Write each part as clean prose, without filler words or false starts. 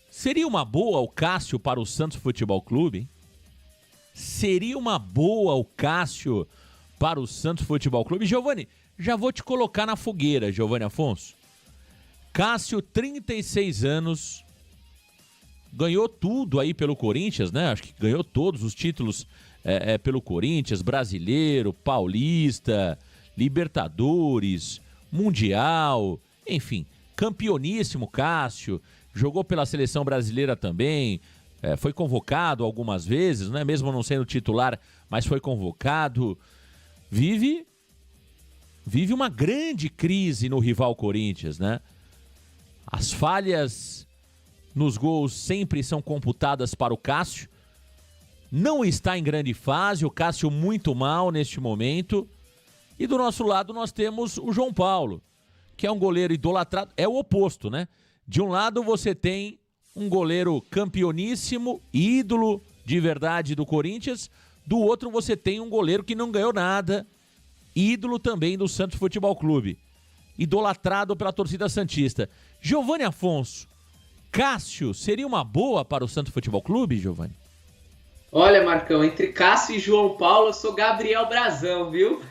Seria uma boa o Cássio para o Santos Futebol Clube? Hein? Seria uma boa o Cássio para o Santos Futebol Clube? Giovani, já vou te colocar na fogueira, Giovani Afonso. Cássio, 36 anos, ganhou tudo aí pelo Corinthians, né? Acho que ganhou todos os títulos pelo Corinthians, Brasileiro, Paulista, Libertadores, Mundial, enfim, campeoníssimo Cássio, jogou pela Seleção Brasileira também, foi convocado algumas vezes, né? Mesmo não sendo titular, mas foi convocado. Vive uma grande crise no rival Corinthians, né? As falhas nos gols sempre são computadas para o Cássio. Não está em grande fase, o Cássio muito mal neste momento. E do nosso lado nós temos o João Paulo, que é um goleiro idolatrado. É o oposto, né? De um lado você tem um goleiro campeoníssimo, ídolo de verdade do Corinthians. Do outro você tem um goleiro que não ganhou nada, ídolo também do Santos Futebol Clube, idolatrado pela torcida santista. Giovani Afonso, Cássio seria uma boa para o Santos Futebol Clube, Giovani? Olha, Marcão, entre Cássio e João Paulo, eu sou Gabriel Brazão, viu?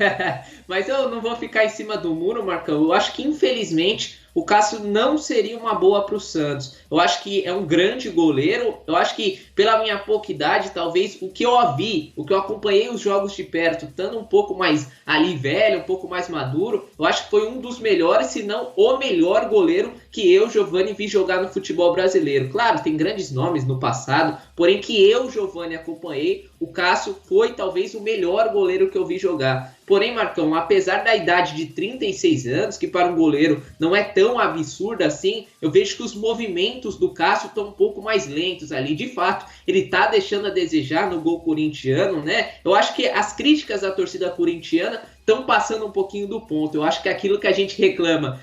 Mas eu não vou ficar em cima do muro, Marcão. Eu acho que, infelizmente, o Cássio não seria uma boa para o Santos. Eu acho que é um grande goleiro. Eu acho que, pela minha pouca idade, talvez o que eu vi, o que eu acompanhei os jogos de perto, estando um pouco mais ali velho, um pouco mais maduro, eu acho que foi um dos melhores, se não o melhor goleiro que eu, Giovani, vi jogar no futebol brasileiro. Claro, tem grandes nomes no passado, porém que eu, Giovani, acompanhei, o Cássio foi talvez o melhor goleiro que eu vi jogar. Porém, Marcão, apesar da idade de 36 anos, que para um goleiro não é tão absurda assim, eu vejo que os movimentos do Cássio estão um pouco mais lentos ali. De fato, ele está deixando a desejar no gol corintiano, né? Eu acho que as críticas da torcida corintiana estão passando um pouquinho do ponto. Eu acho que aquilo que a gente reclama,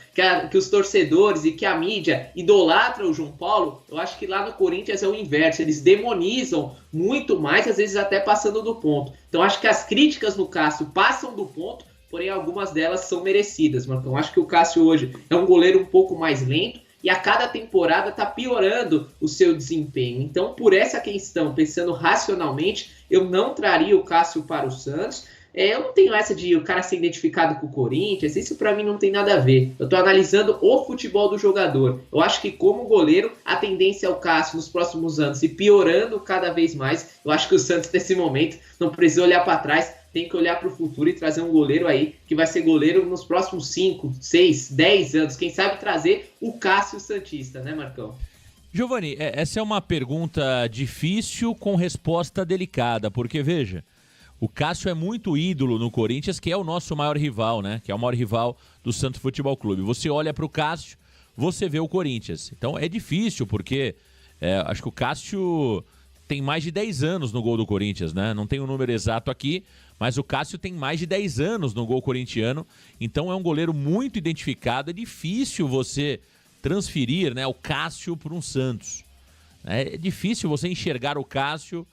que os torcedores e que a mídia idolatram o João Paulo, eu acho que lá no Corinthians é o inverso. Eles demonizam muito mais, às vezes até passando do ponto. Então acho que as críticas no Cássio passam do ponto, porém algumas delas são merecidas, Marcão. Acho que o Cássio hoje é um goleiro um pouco mais lento e a cada temporada está piorando o seu desempenho. Então, por essa questão, pensando racionalmente, eu não traria o Cássio para o Santos. Eu não tenho essa de o cara ser identificado com o Corinthians, isso pra mim não tem nada a ver. Eu tô analisando o futebol do jogador. Eu acho que como goleiro, a tendência é o Cássio nos próximos anos e piorando cada vez mais. Eu acho que o Santos nesse momento não precisa olhar para trás, tem que olhar para o futuro e trazer um goleiro aí que vai ser goleiro nos próximos 5, 6, 10 anos. Quem sabe trazer o Cássio Santista, né, Marcão? Giovani, essa é uma pergunta difícil com resposta delicada, porque veja, o Cássio é muito ídolo no Corinthians, que é o nosso maior rival, né? Que é o maior rival do Santos Futebol Clube. Você olha para o Cássio, você vê o Corinthians. Então é difícil, porque acho que o Cássio tem mais de 10 anos no gol do Corinthians, né? Não tem o número exato aqui, mas o Cássio tem mais de 10 anos no gol corintiano. Então é um goleiro muito identificado. É difícil você transferir, né, o Cássio para um Santos. É difícil você enxergar o Cássio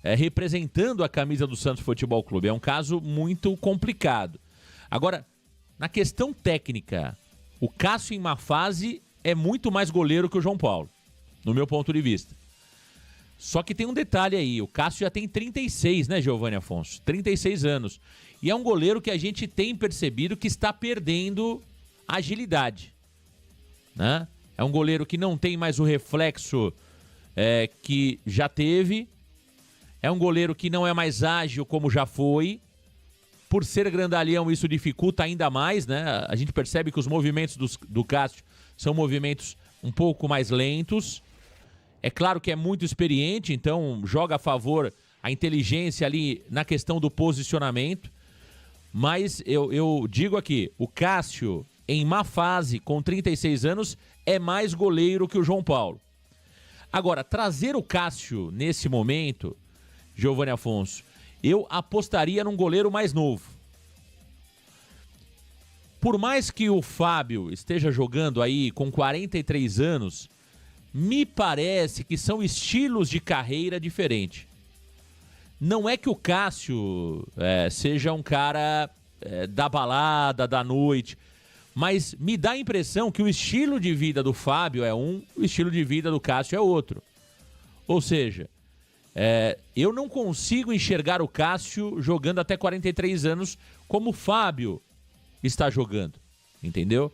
representando a camisa do Santos Futebol Clube. É um caso muito complicado. Agora, na questão técnica, o Cássio em má fase é muito mais goleiro que o João Paulo, no meu ponto de vista. Só que tem um detalhe aí, o Cássio já tem 36, né, Giovani Afonso? 36 anos. E é um goleiro que a gente tem percebido que está perdendo agilidade, né? É um goleiro que não tem mais o reflexo que já teve. É um goleiro que não é mais ágil como já foi. Por ser grandalhão, isso dificulta ainda mais, né? A gente percebe que os movimentos do Cássio são movimentos um pouco mais lentos. É claro que é muito experiente, então joga a favor a inteligência ali na questão do posicionamento. Mas eu digo aqui, o Cássio, em má fase, com 36 anos, é mais goleiro que o João Paulo. Agora, trazer o Cássio nesse momento, Giovani Afonso, eu apostaria num goleiro mais novo. Por mais que o Fábio esteja jogando aí com 43 anos, me parece que são estilos de carreira diferentes. Não é que o Cássio seja um cara da balada, da noite, Mas me dá a impressão que o estilo de vida do Fábio é um, o estilo de vida do Cássio é outro. Ou seja, eu não consigo enxergar o Cássio jogando até 43 anos como o Fábio está jogando, entendeu?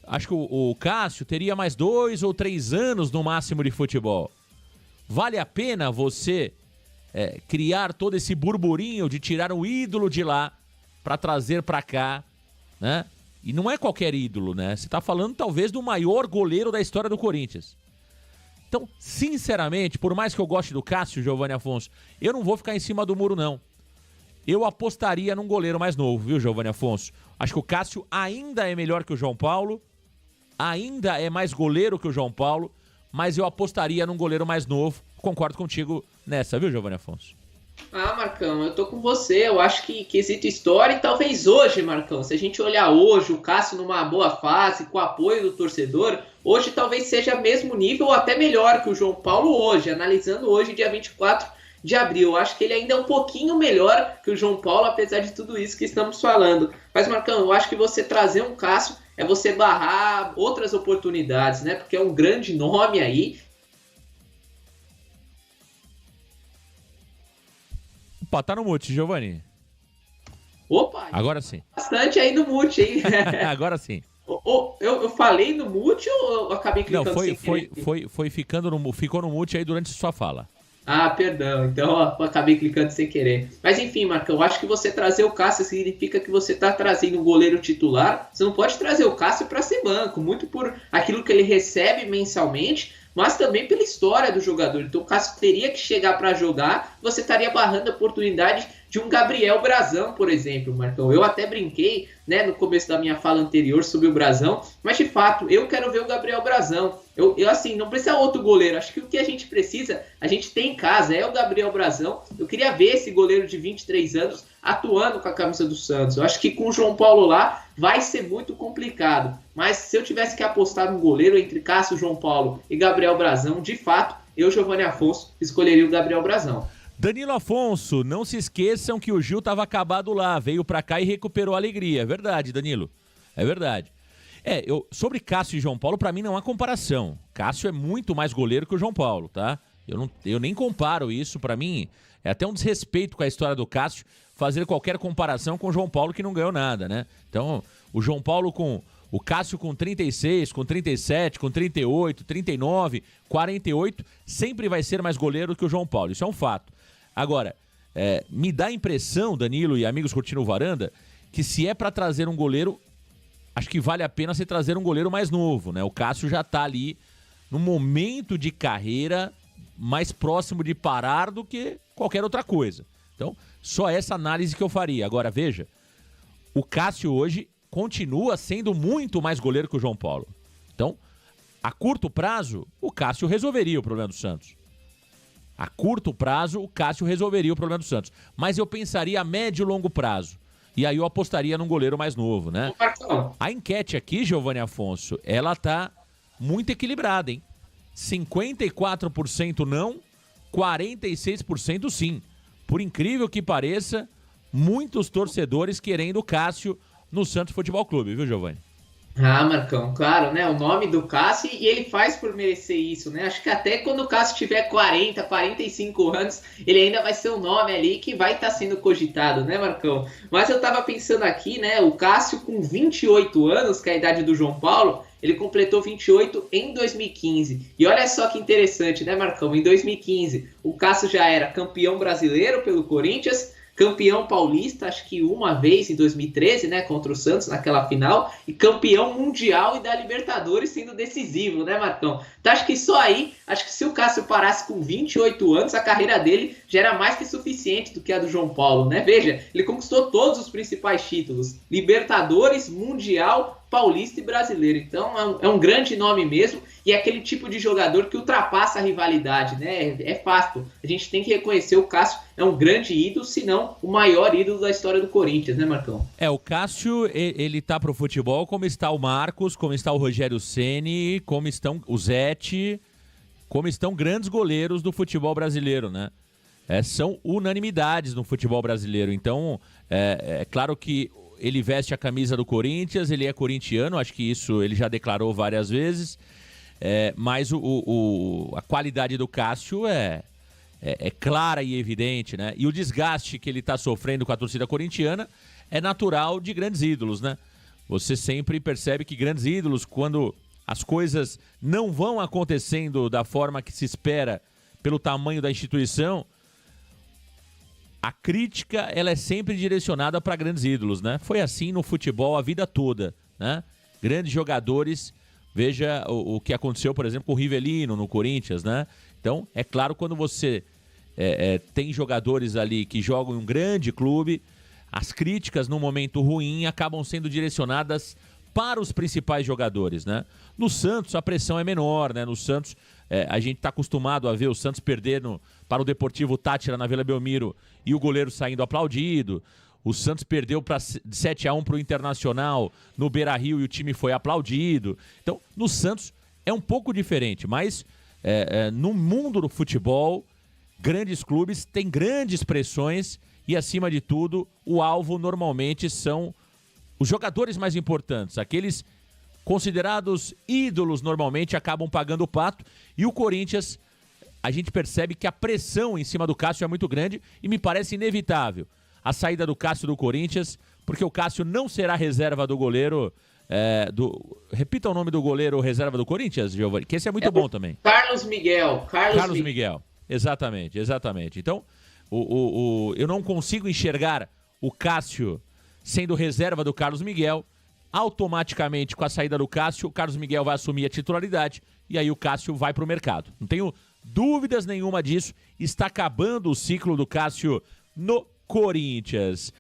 Acho que o Cássio teria mais 2 ou 3 anos no máximo de futebol. Vale a pena você criar todo esse burburinho de tirar um ídolo de lá para trazer para cá, né? E não é qualquer ídolo, né? Você tá falando talvez do maior goleiro da história do Corinthians. Então, sinceramente, por mais que eu goste do Cássio, Giovanni Afonso, eu não vou ficar em cima do muro, não. Eu apostaria num goleiro mais novo, viu, Giovanni Afonso? Acho que o Cássio ainda é melhor que o João Paulo, ainda é mais goleiro que o João Paulo, mas eu apostaria num goleiro mais novo. Concordo contigo nessa, viu, Giovanni Afonso? Ah, Marcão, eu tô com você. Eu acho que quesito história, e talvez hoje, Marcão, se a gente olhar hoje o Cássio numa boa fase, com o apoio do torcedor, hoje talvez seja mesmo nível ou até melhor que o João Paulo hoje, analisando hoje, dia 24 de abril. Eu acho que ele ainda é um pouquinho melhor que o João Paulo, apesar de tudo isso que estamos falando. Mas, Marcão, eu acho que você trazer um Cássio é você barrar outras oportunidades, né? Porque é um grande nome aí. Opa, tá no mute, Giovanni. Opa! Agora sim. Bastante aí no mute, hein? Agora sim. Eu falei no mute ou eu acabei clicando sem querer? Ficou no mute aí durante sua fala. Ah, perdão. Então eu acabei clicando sem querer. Mas enfim, Marcão, eu acho que você trazer o Cássio significa que você está trazendo um goleiro titular. Você não pode trazer o Cássio para ser banco, muito por aquilo que ele recebe mensalmente, mas também pela história do jogador. Então o Cássio teria que chegar para jogar, você estaria barrando a oportunidade de um Gabriel Brazão, por exemplo, Marcão. Eu até brinquei, né, no começo da minha fala anterior sobre o Brazão, mas de fato, eu quero ver o Gabriel Brazão. Eu assim, não precisa outro goleiro. Acho que o que a gente precisa, a gente tem em casa, é o Gabriel Brazão. Eu queria ver esse goleiro de 23 anos atuando com a camisa do Santos. Eu acho que com o João Paulo lá vai ser muito complicado. Mas se eu tivesse que apostar num goleiro entre Cássio, João Paulo e Gabriel Brazão, de fato, eu, Giovanni Afonso, escolheria o Gabriel Brazão. Danilo Afonso, não se esqueçam que o Gil estava acabado lá, veio pra cá e recuperou a alegria. É verdade, Danilo. É verdade. Sobre Cássio e João Paulo, pra mim não há comparação. Cássio é muito mais goleiro que o João Paulo, tá? Eu nem comparo isso, pra mim é até um desrespeito com a história do Cássio fazer qualquer comparação com o João Paulo que não ganhou nada, né? Então, o Cássio com 36, com 37, com 38, 39, 48, sempre vai ser mais goleiro que o João Paulo. Isso é um fato. Agora, me dá a impressão, Danilo e amigos curtindo o Varanda, que se é pra trazer um goleiro, acho que vale a pena você trazer um goleiro mais novo, né? O Cássio já tá ali num momento de carreira mais próximo de parar do que qualquer outra coisa. Então, só essa análise que eu faria. Agora, veja, o Cássio hoje continua sendo muito mais goleiro que o João Paulo. Então, a curto prazo, o Cássio resolveria o problema do Santos. A curto prazo, o Cássio resolveria o problema do Santos. Mas eu pensaria a médio e longo prazo. E aí eu apostaria num goleiro mais novo, né? A enquete aqui, Giovanni Afonso, ela tá muito equilibrada, hein? 54% não, 46% sim. Por incrível que pareça, muitos torcedores querendo o Cássio no Santos Futebol Clube, viu, Giovanni? Ah, Marcão, claro, né? O nome do Cássio, e ele faz por merecer isso, né? Acho que até quando o Cássio tiver 40, 45 anos, ele ainda vai ser um nome ali que vai estar sendo cogitado, né, Marcão? Mas eu tava pensando aqui, né? O Cássio com 28 anos, que é a idade do João Paulo, ele completou 28 em 2015. E olha só que interessante, né, Marcão? Em 2015, o Cássio já era campeão brasileiro pelo Corinthians, campeão paulista, acho que uma vez em 2013, né, contra o Santos naquela final, e campeão mundial e da Libertadores sendo decisivo, né, Marcão? Então acho que só aí, acho que se o Cássio parasse com 28 anos, a carreira dele já era mais que suficiente do que a do João Paulo, né? Veja, ele conquistou todos os principais títulos, Libertadores, Mundial, Paulista e Brasileiro. Então é um grande nome mesmo, e é aquele tipo de jogador que ultrapassa a rivalidade, né? É fácil. A gente tem que reconhecer o Cássio é um grande ídolo, se não o maior ídolo da história do Corinthians, né, Marcão? O Cássio, ele tá pro futebol como está o Marcos, como está o Rogério Ceni, como estão o Zete, como estão grandes goleiros do futebol brasileiro, né? São unanimidades no futebol brasileiro. Então, é claro que ele veste a camisa do Corinthians, ele é corintiano, acho que isso ele já declarou várias vezes, mas a qualidade do Cássio é clara e evidente, né? E o desgaste que ele está sofrendo com a torcida corintiana é natural de grandes ídolos, né? Você sempre percebe que grandes ídolos, quando as coisas não vão acontecendo da forma que se espera pelo tamanho da instituição, a crítica ela é sempre direcionada para grandes ídolos, né? Foi assim no futebol a vida toda, né? Grandes jogadores, veja o que aconteceu, por exemplo, com o Rivelino no Corinthians, né? Então, é claro, quando você tem jogadores ali que jogam em um grande clube, as críticas no momento ruim acabam sendo direcionadas para os principais jogadores, né? No Santos a pressão é menor, né? No Santos a gente está acostumado a ver o Santos perdendo para o Deportivo Táchira na Vila Belmiro e o goleiro saindo aplaudido. O Santos perdeu 7-1 para o Internacional no Beira-Rio e o time foi aplaudido. Então, no Santos é um pouco diferente, mas no mundo do futebol, grandes clubes têm grandes pressões e, acima de tudo, o alvo normalmente são os jogadores mais importantes, aqueles considerados ídolos normalmente acabam pagando o pato, e o Corinthians, a gente percebe que a pressão em cima do Cássio é muito grande e me parece inevitável a saída do Cássio do Corinthians, porque o Cássio não será reserva do goleiro, repita o nome do goleiro reserva do Corinthians, Giovanni, que esse é muito bom também. Carlos Miguel. Carlos Miguel, exatamente. Então, eu não consigo enxergar o Cássio sendo reserva do Carlos Miguel. Automaticamente, com a saída do Cássio, o Carlos Miguel vai assumir a titularidade e aí o Cássio vai para o mercado. Não tenho dúvidas nenhuma disso. Está acabando o ciclo do Cássio no Corinthians.